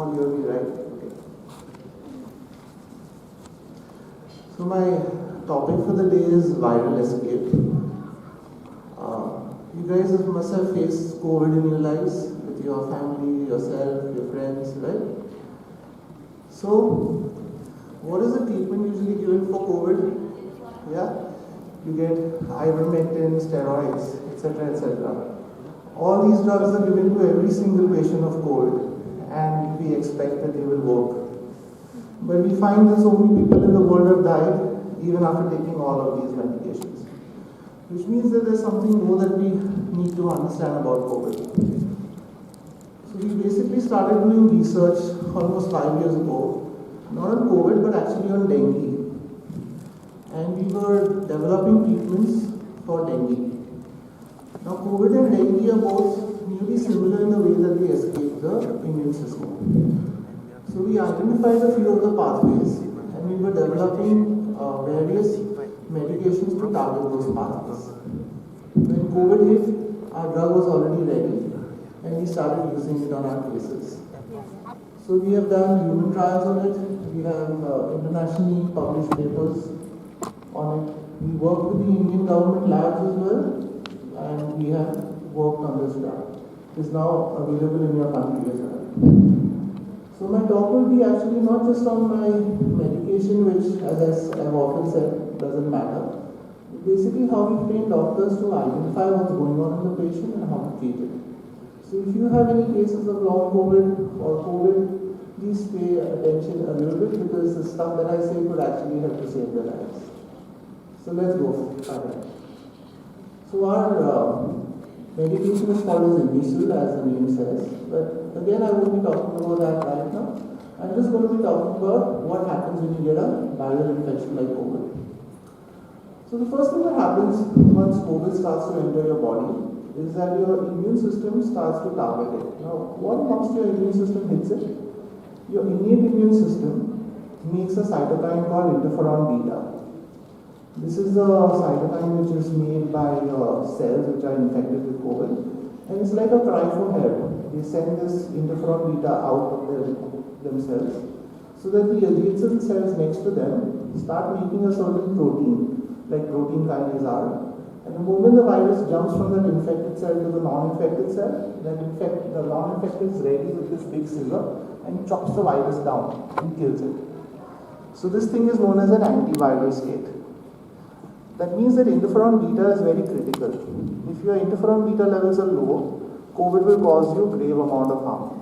can't hear me, right? Okay. So my topic for the day is viral escape. You guys must have faced COVID in your lives, with your family, yourself, your friends, right? So, what is the treatment usually given for COVID? Yeah, you get ivermectin, steroids, etc., etc. All these drugs are given to every single patient of COVID, and we expect that they will work. But we find that so many people in the world have died even after taking all of these medications. Which means that there's something more that we need to understand about COVID. So we basically started doing research almost 5 years ago, not on COVID but actually on dengue. And we were developing treatments for dengue. Now COVID and dengue are both nearly similar in the way that they escape the immune system. So we identified a few of the pathways and we were developing various medications to target those pathways. When COVID hit, our drug was already ready and we started using it on our cases. So we have done human trials on it, we have internationally published papers on it. We work with the Indian government labs as well, and we have worked on this drug. It is now available in your country as well. So my talk will be actually not just on my medication, which as I've often said, doesn't matter. Basically how we train doctors to identify what's going on in the patient and how to treat it. So if you have any cases of long COVID or COVID, please pay attention a little bit because the stuff that I say could actually help to save their lives. So let's go. So our medication is called as IMUSIL, as the name says. But again, I won't be talking about that right now. I'm just going to be talking about what happens when you get a viral infection like COVID. So the first thing that happens once COVID starts to enter your body is that your immune system starts to target it. Now, once your immune system hits it, your innate immune system makes a cytokine called interferon beta. This is the cytokine which is made by cells which are infected with COVID, and it's like a cry for help. They send this interferon beta out of themselves so that the adjacent cells next to them start making a certain protein, like protein kinase R. And the moment the virus jumps from that infected cell to the non-infected cell, the non-infected is ready with this big scissor and chops the virus down and kills it. So this thing is known as an antiviral state. That means that interferon beta is very critical. If your interferon beta levels are low, COVID will cause you a grave amount of harm.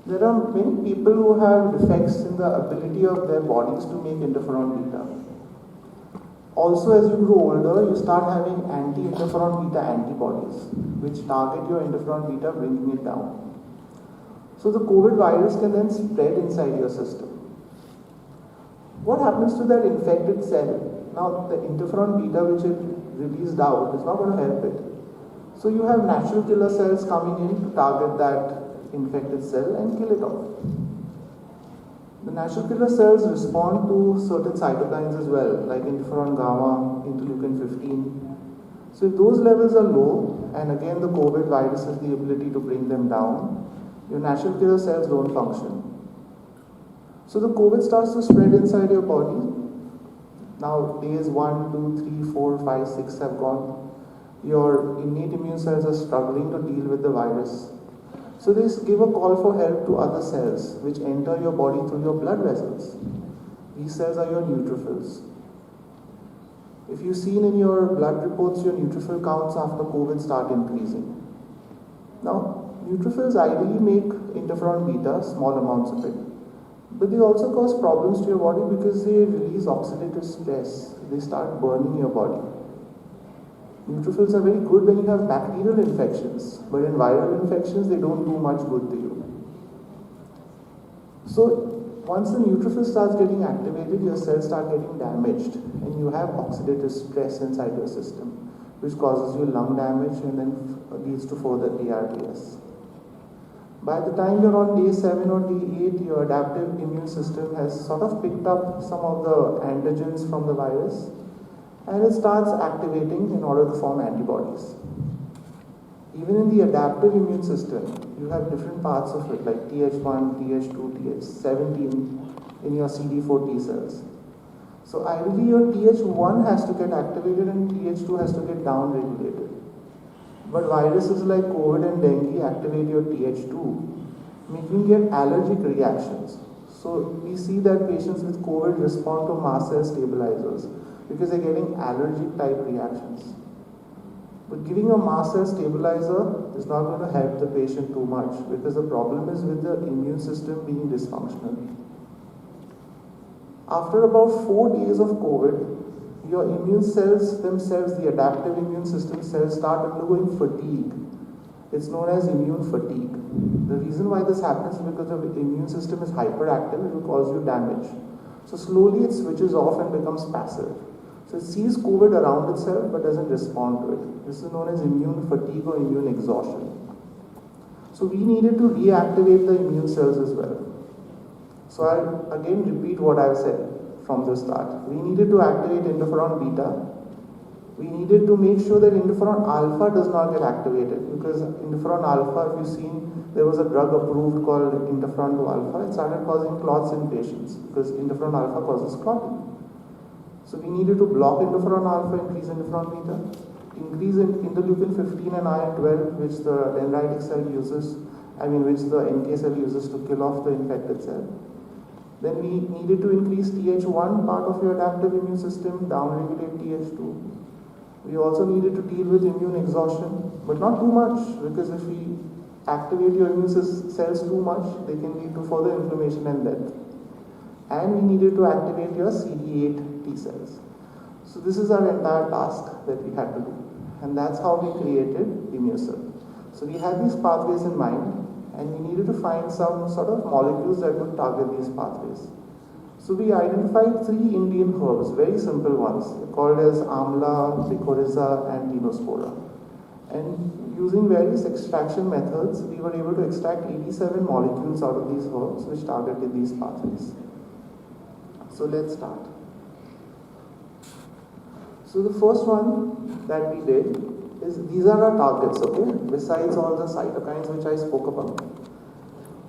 There are many people who have defects in the ability of their bodies to make interferon beta. Also, as you grow older, you start having anti-interferon beta antibodies, which target your interferon beta, bringing it down. So the COVID virus can then spread inside your system. What happens to that infected cell? Now, the interferon beta which it released out is not going to help it. So you have natural killer cells coming in to target that infected cell and kill it off. The natural killer cells respond to certain cytokines as well, like interferon gamma, interleukin 15. So if those levels are low, and again the COVID virus has the ability to bring them down, your natural killer cells don't function. So the COVID starts to spread inside your body. Now days 1, 2, 3, 4, 5, 6 have gone. Your innate immune cells are struggling to deal with the virus. So they give a call for help to other cells which enter your body through your blood vessels. These cells are your neutrophils. If you've seen in your blood reports, your neutrophil counts after COVID start increasing. Now, neutrophils ideally make interferon beta, small amounts of it. But they also cause problems to your body because they release oxidative stress. They start burning your body. Neutrophils are very good when you have bacterial infections, but in viral infections, they don't do much good to you. So, once the neutrophil starts getting activated, your cells start getting damaged, and you have oxidative stress inside your system, which causes you lung damage and then leads to further ARDS. By the time you're on day 7 or day 8, your adaptive immune system has sort of picked up some of the antigens from the virus, and it starts activating in order to form antibodies. Even in the adaptive immune system, you have different parts of it, like Th1, Th2, Th17 in your CD4 T cells. So ideally your Th1 has to get activated and Th2 has to get down-regulated. But viruses like COVID and dengue activate your Th2, making get allergic reactions. So we see that patients with COVID respond to mast cell stabilizers because they're getting allergic type reactions. But giving a mast cell stabilizer is not going to help the patient too much because the problem is with the immune system being dysfunctional. After about 4 days of COVID, your immune cells themselves, the adaptive immune system cells, start undergoing fatigue. It's known as immune fatigue. The reason why this happens is because the immune system is hyperactive, it will cause you damage. So slowly it switches off and becomes passive. So it sees COVID around itself but doesn't respond to it. This is known as immune fatigue or immune exhaustion. So we needed to reactivate the immune cells as well. So I'll again repeat what I've said from the start. We needed to activate interferon beta. We needed to make sure that interferon alpha does not get activated because interferon alpha, if you've seen, there was a drug approved called interferon 2 alpha. It started causing clots in patients because interferon alpha causes clotting. So we needed to block interferon alpha, increase interferon beta, increase in interleukin 15 and IL-12, which the dendritic cell uses, which the NK cell uses to kill off the infected cell. Then we needed to increase Th1 part of your adaptive immune system, down-regulate Th2. We also needed to deal with immune exhaustion, but not too much, because if we activate your immune cells too much, they can lead to further inflammation and death. And we needed to activate your CD8 T cells. So this is our entire task that we had to do. And that's how we created IMUSIL. So we had these pathways in mind, and we needed to find some sort of molecules that would target these pathways. So we identified 3 Indian herbs, very simple ones, called as amla, licoriza, and tinospora. And using various extraction methods, we were able to extract 87 molecules out of these herbs which targeted these pathways. So let's start. So the first one that we did is, these are our targets, okay? Besides all the cytokines which I spoke about,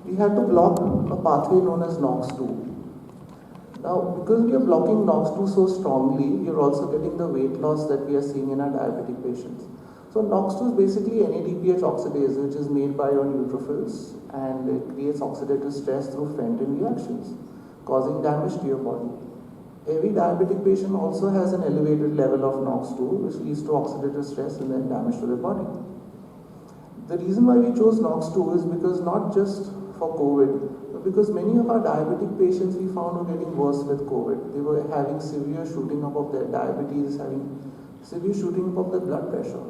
we had to block a pathway known as NOX2. Now, because we are blocking NOX2 so strongly, we are also getting the weight loss that we are seeing in our diabetic patients. So NOX2 is basically NADPH oxidase, which is made by your neutrophils, and it creates oxidative stress through Fenton reactions, causing damage to your body. Every diabetic patient also has an elevated level of NOX2, which leads to oxidative stress and then damage to their body. The reason why we chose NOX2 is because not just for COVID, but because many of our diabetic patients we found were getting worse with COVID. They were having severe shooting up of their diabetes, having severe shooting up of their blood pressure.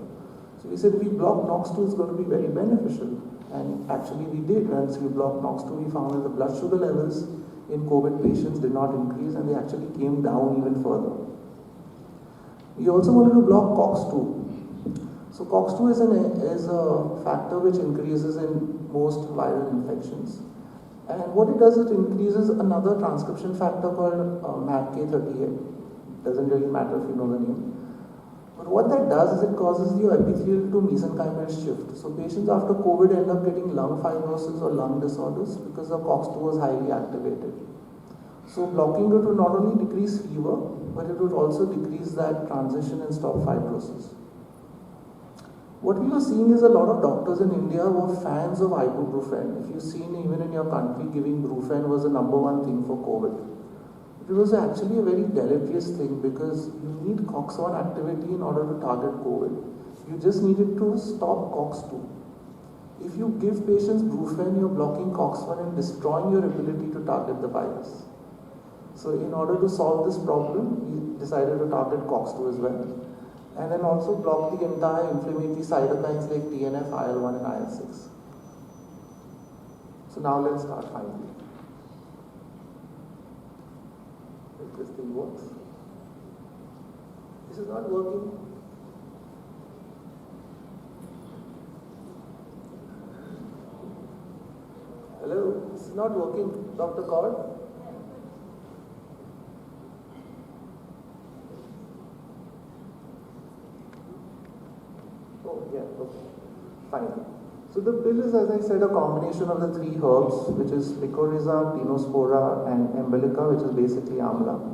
So we said if we block NOX2, it's going to be very beneficial. And actually we did. Once we blocked NOX2, we found that the blood sugar levels in COVID patients did not increase and they actually came down even further. We also wanted to block COX-2. So COX-2 is a factor which increases in most viral infections. And what it does, it increases another transcription factor called MAPK38. Doesn't really matter if you know the name. But what that does is it causes your epithelial to mesenchymal shift. So patients after COVID end up getting lung fibrosis or lung disorders because the COX-2 was highly activated. So blocking it would not only decrease fever, but it would also decrease that transition and stop fibrosis. What we were seeing is a lot of doctors in India were fans of ibuprofen. If you've seen even in your country, giving Brufen was the #1 thing for COVID. It was actually a very deleterious thing because you need COX-1 activity in order to target COVID. You just needed to stop COX-2. If you give patients Brufen, you're blocking COX-1 and destroying your ability to target the virus. So in order to solve this problem, we decided to target COX-2 as well. And then also block the entire inflammatory cytokines like TNF, IL-1 and IL-6. So now let's start finally. If this thing works. This is not working. Hello, this is not working, Dr. Kaur. Oh, yeah, okay. Fine. So the pill is, as I said, a combination of the three herbs, which is Mycorrhiza, Tinospora, and Embolica, which is basically amla.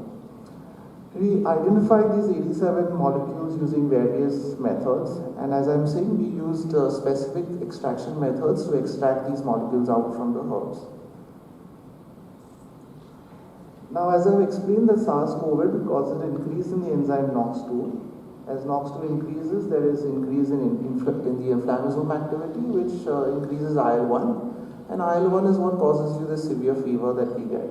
We identified these 87 molecules using various methods, and as I'm saying, we used specific extraction methods to extract these molecules out from the herbs. Now, as I've explained, the SARS-CoV causes an increase in the enzyme NOX2. As NOX2 increases, there is increase in the inflammasome activity, which increases IL-1, and IL-1 is what causes you the severe fever that we get.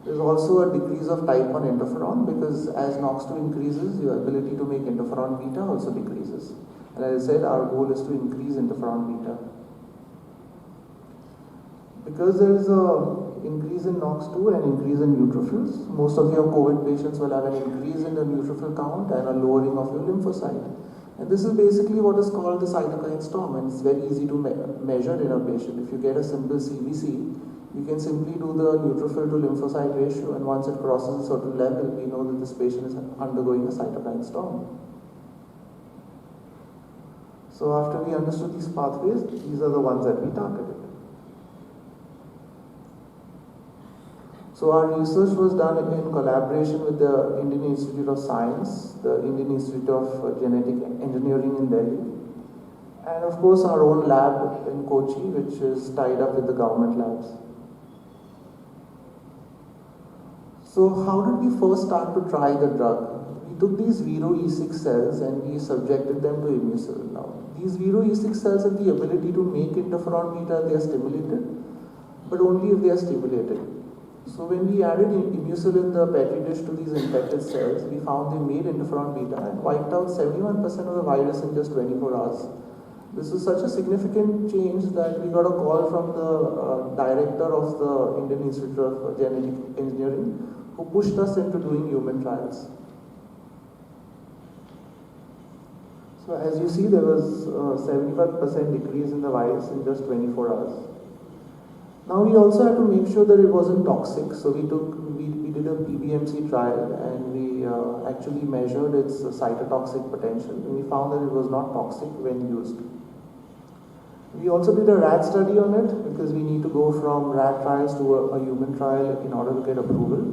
There is also a decrease of type 1 interferon, because as NOX2 increases, your ability to make interferon beta also decreases. And as I said, our goal is to increase interferon beta. Because there is a increase in NOX2 and increase in neutrophils, most of your COVID patients will have an increase in the neutrophil count and a lowering of your lymphocyte. And this is basically what is called the cytokine storm, and it's very easy to measure in a patient. If you get a simple CBC, you can simply do the neutrophil to lymphocyte ratio, and once it crosses a certain level, we know that this patient is undergoing a cytokine storm. So after we understood these pathways, these are the ones that we targeted. So our research was done in collaboration with the Indian Institute of Science, the Indian Institute of Genetic Engineering in Delhi, and of course our own lab in Kochi, which is tied up with the government labs. So how did we first start to try the drug? We took these Vero E6 cells and we subjected them to IMUSIL. Now, these Vero E6 cells have the ability to make interferon beta if they are stimulated, but only if they are stimulated. So when we added IMUSIL in the petri dish to these infected cells, we found they made interferon beta and wiped out 71% of the virus in just 24 hours. This was such a significant change that we got a call from the director of the Indian Institute of Genetic Engineering, who pushed us into doing human trials. So as you see, there was a 71% decrease in the virus in just 24 hours. Now we also had to make sure that it wasn't toxic, so we did a PBMC trial and we actually measured its cytotoxic potential, and we found that it was not toxic when used. We also did a rat study on it, because we need to go from rat trials to a human trial in order to get approval,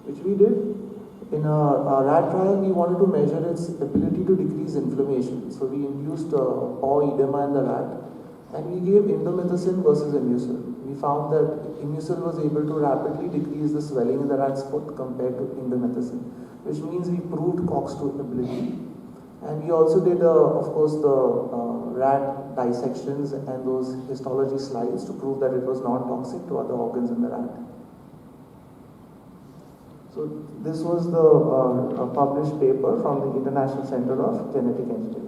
which we did. In a rat trial, we wanted to measure its ability to decrease inflammation, so we induced paw edema in the rat, and we gave indomethacin versus IMUSIL. We found that IMUSIL was able to rapidly decrease the swelling in the rat's foot compared to indomethacin, which means we proved COX-2 ability. And we also did, of course, the rat dissections and those histology slides to prove that it was non-toxic to other organs in the rat. So this was the published paper from the International Center of Genetic Engineering.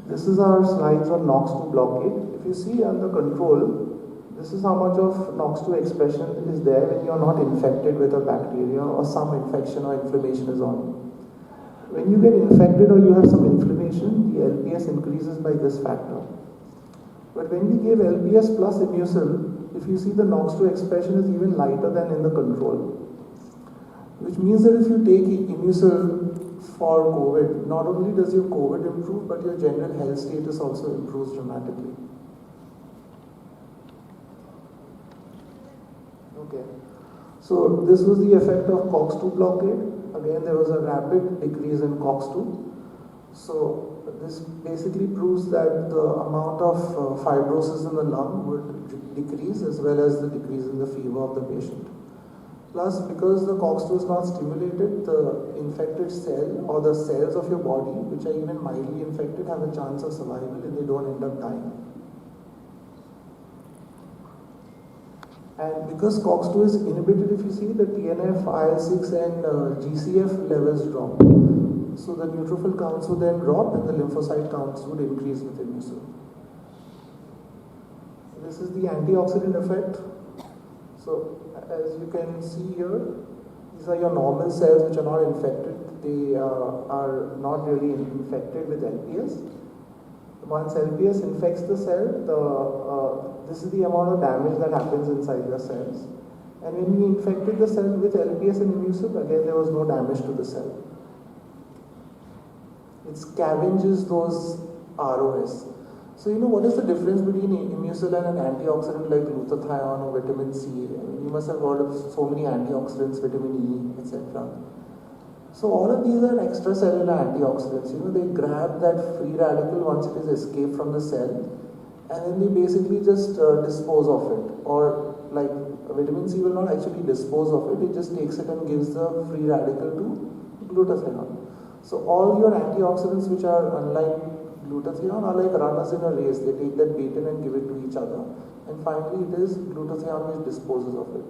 This is our slides on NOX2 blockade. If you see under control, this is how much of NOX2 expression is there when you are not infected with a bacteria or some infection or inflammation is on. When you get infected or you have some inflammation, the LPS increases by this factor. But when we give LPS plus IMUSIL, if you see the NOX2 expression is even lighter than in the control. Which means that if you take IMUSIL for COVID, not only does your COVID improve, but your general health status also improves dramatically. Okay, so this was the effect of COX-2 blockade. Again, there was a rapid decrease in COX-2. So this basically proves that the amount of fibrosis in the lung would decrease, as well as the decrease in the fever of the patient. Plus, because the COX-2 is not stimulated, the infected cell or the cells of your body, which are even mildly infected, have a chance of survival and they don't end up dying. And because COX-2 is inhibited, if you see, the TNF, IL-6 and GCF levels drop. So the neutrophil counts would then drop and the lymphocyte counts would increase with IMUSIL. This is the antioxidant effect. So as you can see here, these are your normal cells which are not infected. They are not really infected with LPS. Once LPS infects the cell, this is the amount of damage that happens inside the cells. And when we infected the cell with LPS and IMUSIL, again there was no damage to the cell. It scavenges those ROS. So what is the difference between IMUSIL and an antioxidant like glutathione or vitamin C? You must have heard of so many antioxidants, vitamin E, etc. So all of these are extracellular antioxidants. They grab that free radical once it is escaped from the cell, and then they basically just dispose of it. Or like vitamin C will not actually dispose of it; it just takes it and gives the free radical to glutathione. So all your antioxidants, which are unlike glutathione, are like runners in a race. They take that baton and give it to each other, and finally it is glutathione which disposes of it.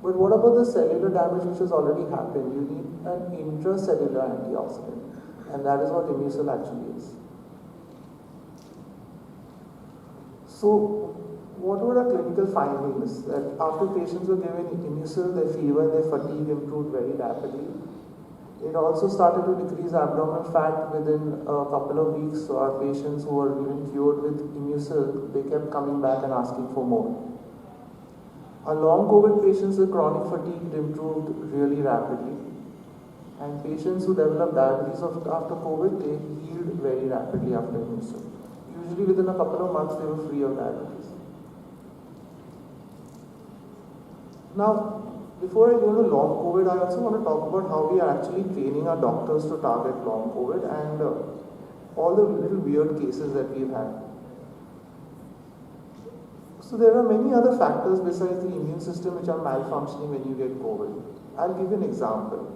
But what about the cellular damage which has already happened? You need an intracellular antioxidant, and that is what IMUSIL actually is. So, what were our clinical findings? That after patients were given IMUSIL, their fever and their fatigue improved very rapidly. It also started to decrease abdominal fat within a couple of weeks. So our patients who were even cured with IMUSIL, they kept coming back and asking for more. Our long COVID patients with chronic fatigue improved really rapidly. And patients who developed diabetes after COVID, they healed very rapidly after IMUSIL. Usually within a couple of months, they were free of diabetes. Now, before I go to long COVID, I also want to talk about how we are actually training our doctors to target long COVID and all the little weird cases that we've had. So there are many other factors besides the immune system which are malfunctioning when you get COVID. I'll give you an example.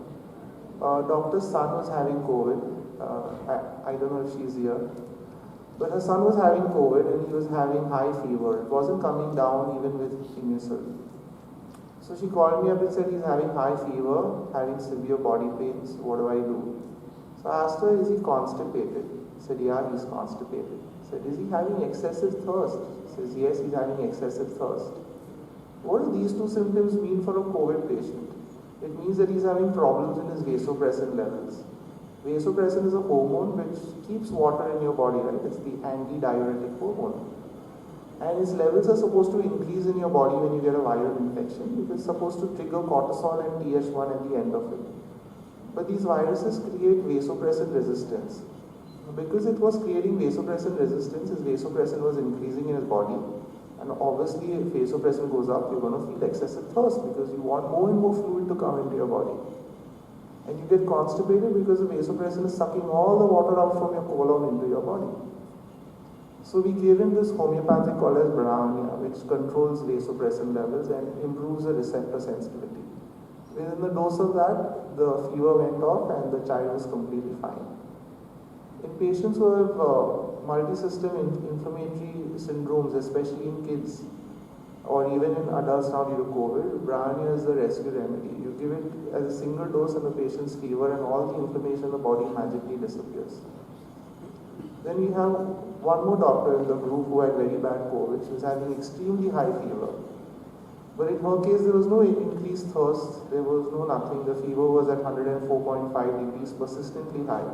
Doctor's son was having COVID. I don't know if she's here. But her son was having COVID and he was having high fever. It wasn't coming down even with IMUSIL. So she called me up and said he's having high fever, having severe body pains. What do I do? So I asked her, is he constipated? She said, yeah, he's constipated. I said, is he having excessive thirst? She says, yes, he's having excessive thirst. What do these two symptoms mean for a COVID patient? It means that he's having problems in his vasopressin levels. Vasopressin is a hormone which keeps water in your body, right? It's the anti-diuretic hormone. And its levels are supposed to increase in your body when you get a viral infection. It is supposed to trigger cortisol and Th1 at the end of it. But these viruses create vasopressin resistance. Because it was creating vasopressin resistance, his vasopressin was increasing in his body. And obviously, if vasopressin goes up, you're going to feel excessive thirst because you want more and more fluid to come into your body. And you get constipated because the vasopressin is sucking all the water out from your colon into your body. So we gave him this homeopathic called as Brahmia, which controls vasopressin levels and improves the receptor sensitivity. Within the dose of that, the fever went off and the child was completely fine. In patients who have multi-system inflammatory syndromes, especially in kids or even in adults now due to COVID, Brahmia is the rescue remedy. You give it as a single dose and the patient's fever and all the inflammation in the body magically disappears. Then we have one more doctor in the group who had very bad COVID. She was having extremely high fever. But in her case, there was no increased thirst. There was no nothing. The fever was at 104.5 degrees, persistently high.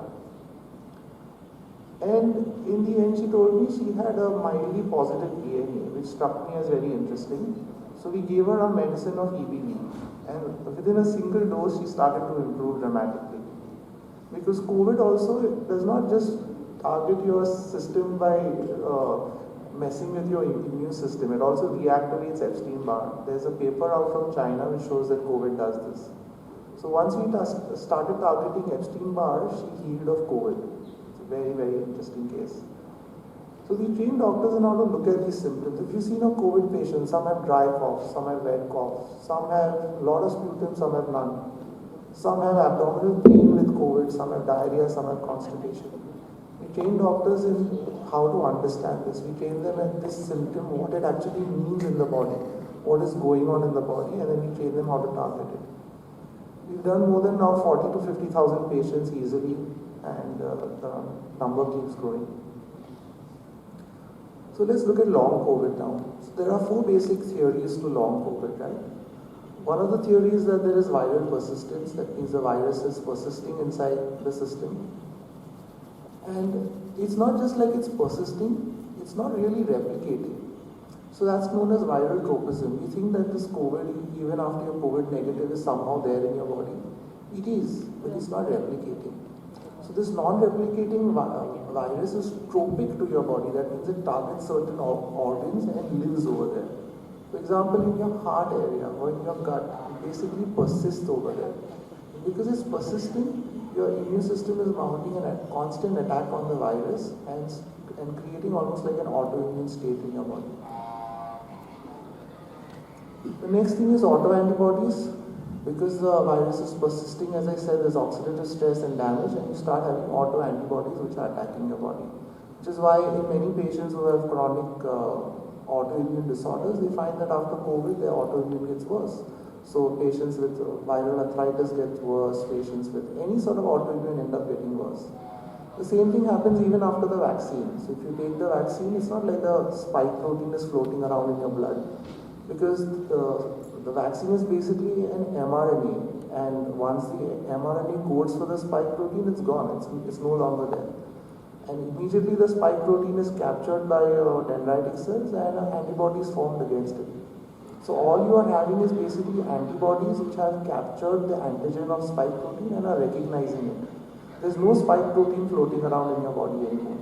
And in the end, she told me she had a mildly positive DNA, which struck me as very interesting. So we gave her a medicine of EBV. And within a single dose, she started to improve dramatically. Because COVID also, it does not just target your system by messing with your immune system. It also reactivates Epstein-Barr. There's a paper out from China which shows that COVID does this. So once we started targeting Epstein-Barr, she healed of COVID. It's a very, very interesting case. So we train doctors on how to look at these symptoms. If you see a COVID patient, some have dry cough, some have wet cough, some have a lot of sputum, some have none. Some have abdominal pain with COVID, some have diarrhea, some have constipation. We train doctors in how to understand this. We train them at this symptom, what it actually means in the body, what is going on in the body, and then we train them how to target it. We've done more than now 40 to 50,000 patients easily, and the number keeps growing. So let's look at long COVID now. So there are four basic theories to long COVID, right? One of the theories is that there is viral persistence, that means the virus is persisting inside the system. And it's not just like it's persisting, it's not really replicating. So that's known as viral tropism. We think that this COVID, even after you're COVID negative, is somehow there in your body. It is, but it's not replicating. So So this non-replicating virus is tropic to your body. That means it targets certain organs and lives over there. For example, in your heart area or in your gut, it basically persists over there. Because it's persisting, your immune system is mounting a constant attack on the virus and creating almost like an autoimmune state in your body. The next thing is autoantibodies. Because the virus is persisting, as I said, there's oxidative stress and damage, and you start having autoantibodies which are attacking your body. Which is why in many patients who have chronic autoimmune disorders, they find that after COVID, their autoimmune gets worse. So patients with viral arthritis get worse, patients with any sort of autoimmune end up getting worse. The same thing happens even after the vaccine. So if you take the vaccine, it's not like the spike protein is floating around in your blood. Because the vaccine is basically an mRNA, and once the mRNA codes for the spike protein, it's gone, it's no longer there. And immediately the spike protein is captured by dendritic cells and antibodies formed against it. So all you are having is basically antibodies which have captured the antigen of spike protein and are recognizing it. There's no spike protein floating around in your body anymore.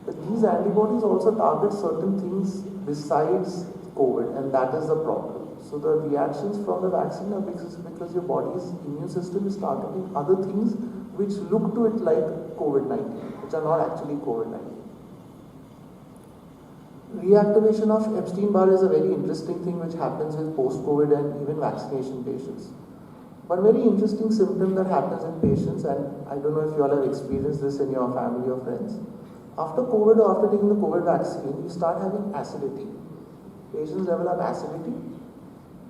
But these antibodies also target certain things besides COVID, and that is the problem. So the reactions from the vaccine are because your body's immune system is targeting other things which look to it like COVID-19, which are not actually COVID-19. Reactivation of Epstein-Barr is a very interesting thing which happens with post-COVID and even vaccination patients. One very interesting symptom that happens in patients, and I don't know if you all have experienced this in your family or friends. After COVID or after taking the COVID vaccine, you start having acidity. Patients develop acidity,